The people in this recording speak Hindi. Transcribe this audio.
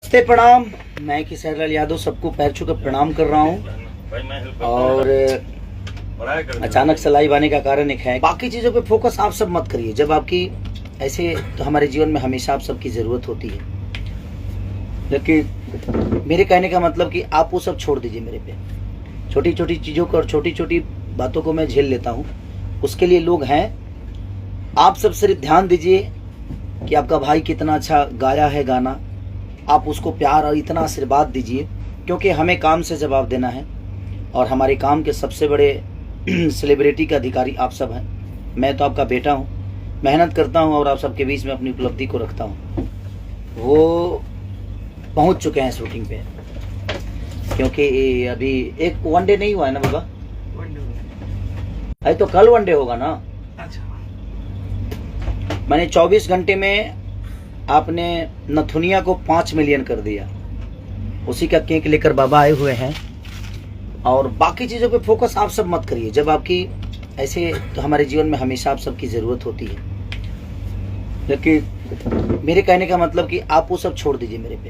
नमस्ते प्रणाम। मैं किशोरलाल यादव सबको पैर छू कर प्रणाम कर रहा हूँ। और अचानक से लाइव आने का कारण एक है, बाकी चीज़ों पे फोकस आप सब मत करिए। जब आपकी ऐसे तो हमारे जीवन में हमेशा आप सबकी ज़रूरत होती है, लेकिन मेरे कहने का मतलब कि आप वो सब छोड़ दीजिए। मेरे पे छोटी छोटी चीज़ों को और छोटी छोटी बातों को मैं झेल लेता हूँ, उसके लिए लोग हैं। आप सब सिर्फ ध्यान दीजिए कि आपका भाई कितना अच्छा गाया है गाना, आप उसको प्यार और इतना आशीर्वाद दीजिए, क्योंकि हमें काम से जवाब देना है और हमारे काम के सबसे बड़े सेलिब्रिटी के अधिकारी आप सब हैं। मैं तो आपका बेटा हूँ, मेहनत करता हूँ और आप सबके बीच में अपनी उपलब्धि को रखता हूँ। वो पहुँच चुके हैं शूटिंग पे, क्योंकि अभी एक वनडे नहीं हुआ है ना बाबा? अरे तो कल वनडे होगा ना। अच्छा। मैंने 24 घंटे में आपने नथुनिया को 5 मिलियन कर दिया, उसी का केक लेकर बाबा आए हुए हैं। और बाकी चीज़ों पे फोकस आप सब मत करिए। जब आपकी ऐसे तो हमारे जीवन में हमेशा आप सबकी ज़रूरत होती है, लेकिन मेरे कहने का मतलब कि आप वो सब छोड़ दीजिए मेरे पे।